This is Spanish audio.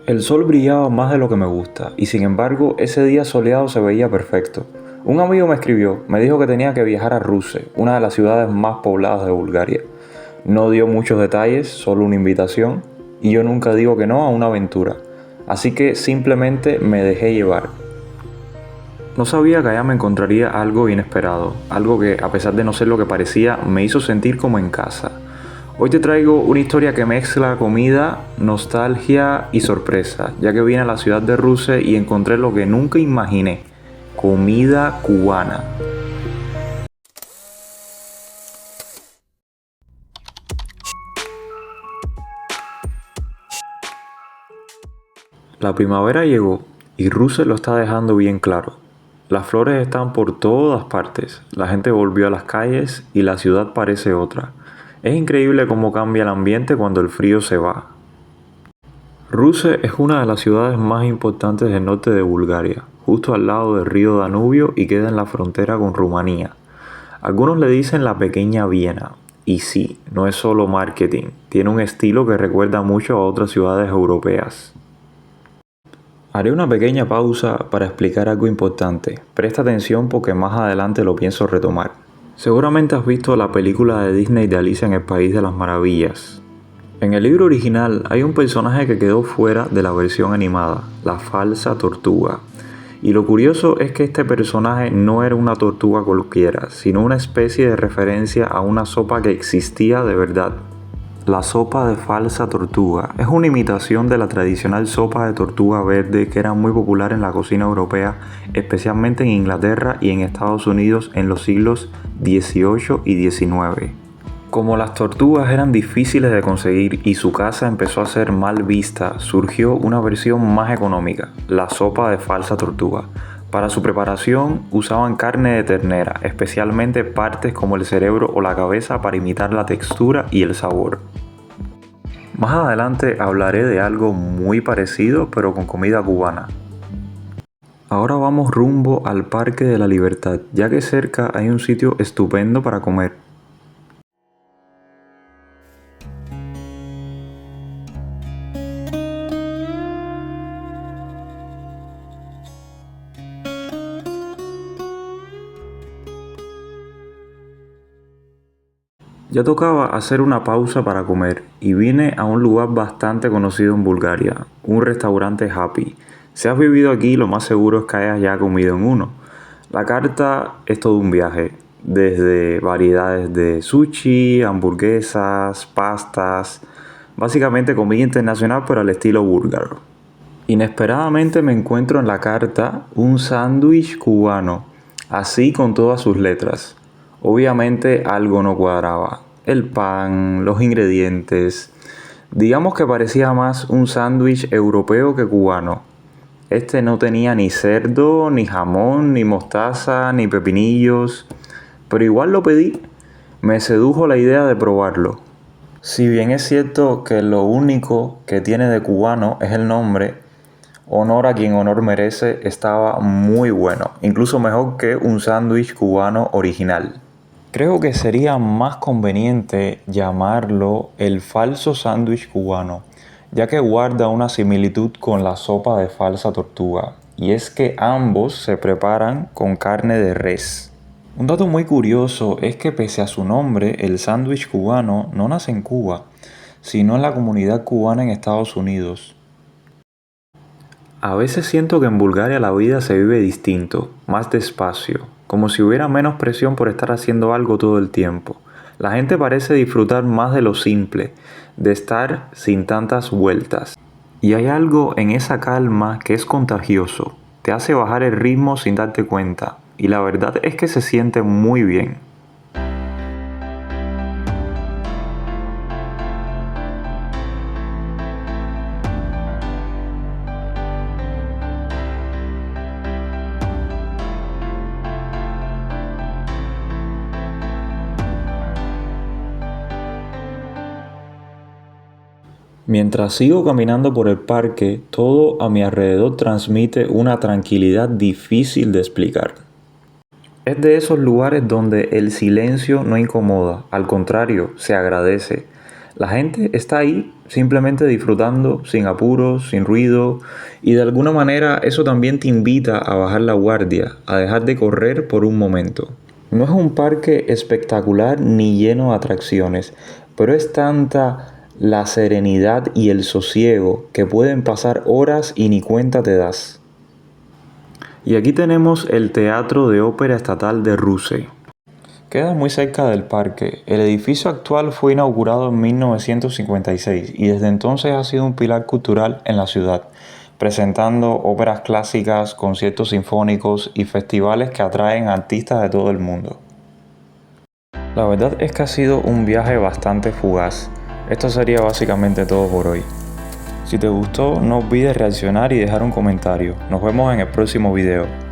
El sol brillaba más de lo que me gusta, y sin embargo ese día soleado se veía perfecto. Un amigo me escribió, me dijo que tenía que viajar a Ruse, una de las ciudades más pobladas de Bulgaria. No dio muchos detalles, solo una invitación, y yo nunca digo que no a una aventura. Así que simplemente me dejé llevar. No sabía que allá me encontraría algo inesperado, algo que, a pesar de no ser lo que parecía, me hizo sentir como en casa. Hoy te traigo una historia que mezcla comida, nostalgia y sorpresa, ya que vine a la ciudad de Ruse y encontré lo que nunca imaginé: comida cubana. La primavera llegó y Ruse lo está dejando bien claro. Las flores están por todas partes, la gente volvió a las calles y la ciudad parece otra. Es increíble cómo cambia el ambiente cuando el frío se va. Ruse es una de las ciudades más importantes del norte de Bulgaria, justo al lado del río Danubio y queda en la frontera con Rumanía. Algunos le dicen la pequeña Viena, y sí, no es solo marketing, tiene un estilo que recuerda mucho a otras ciudades europeas. Haré una pequeña pausa para explicar algo importante. Presta atención porque más adelante lo pienso retomar. Seguramente has visto la película de Disney de Alicia en el País de las Maravillas. En el libro original hay un personaje que quedó fuera de la versión animada, la falsa tortuga. Y lo curioso es que este personaje no era una tortuga cualquiera, sino una especie de referencia a una sopa que existía de verdad. La sopa de falsa tortuga es una imitación de la tradicional sopa de tortuga verde que era muy popular en la cocina europea, especialmente en Inglaterra y en Estados Unidos en los siglos XVIII y XIX. Como las tortugas eran difíciles de conseguir y su caza empezó a ser mal vista, surgió una versión más económica, la sopa de falsa tortuga. Para su preparación usaban carne de ternera, especialmente partes como el cerebro o la cabeza para imitar la textura y el sabor. Más adelante hablaré de algo muy parecido pero con comida cubana. Ahora vamos rumbo al Parque de la Libertad, ya que cerca hay un sitio estupendo para comer. Ya tocaba hacer una pausa para comer y vine a un lugar bastante conocido en Bulgaria, un restaurante Happy. Si has vivido aquí, lo más seguro es que hayas ya comido en uno. La carta es todo un viaje, desde variedades de sushi, hamburguesas, pastas, básicamente comida internacional pero al estilo búlgaro. Inesperadamente me encuentro en la carta un sándwich cubano, así con todas sus letras. Obviamente algo no cuadraba. El pan, los ingredientes. Digamos que parecía más un sándwich europeo que cubano. Este no tenía ni cerdo, ni jamón, ni mostaza, ni pepinillos. Pero igual lo pedí. Me sedujo la idea de probarlo. Si bien es cierto que lo único que tiene de cubano es el nombre, honor a quien honor merece, estaba muy bueno, incluso mejor que un sándwich cubano original. Creo que sería más conveniente llamarlo el falso sándwich cubano, ya que guarda una similitud con la sopa de falsa tortuga, y es que ambos se preparan con carne de res. Un dato muy curioso es que pese a su nombre, el sándwich cubano no nace en Cuba, sino en la comunidad cubana en Estados Unidos. A veces siento que en Bulgaria la vida se vive distinto, más despacio, como si hubiera menos presión por estar haciendo algo todo el tiempo. La gente parece disfrutar más de lo simple, de estar sin tantas vueltas. Y hay algo en esa calma que es contagioso, te hace bajar el ritmo sin darte cuenta, y la verdad es que se siente muy bien. Mientras sigo caminando por el parque, todo a mi alrededor transmite una tranquilidad difícil de explicar. Es de esos lugares donde el silencio no incomoda, al contrario, se agradece. La gente está ahí simplemente disfrutando, sin apuros, sin ruido, y de alguna manera eso también te invita a bajar la guardia, a dejar de correr por un momento. No es un parque espectacular ni lleno de atracciones, pero es tanta la serenidad y el sosiego que pueden pasar horas y ni cuenta te das. Y aquí tenemos el Teatro de Ópera Estatal de Russe. Queda muy cerca del parque. El edificio actual fue inaugurado en 1956 y desde entonces ha sido un pilar cultural en la ciudad, presentando óperas clásicas, conciertos sinfónicos y festivales que atraen a artistas de todo el mundo. La verdad es que ha sido un viaje bastante fugaz. Esto sería básicamente todo por hoy. Si te gustó, no olvides reaccionar y dejar un comentario. Nos vemos en el próximo video.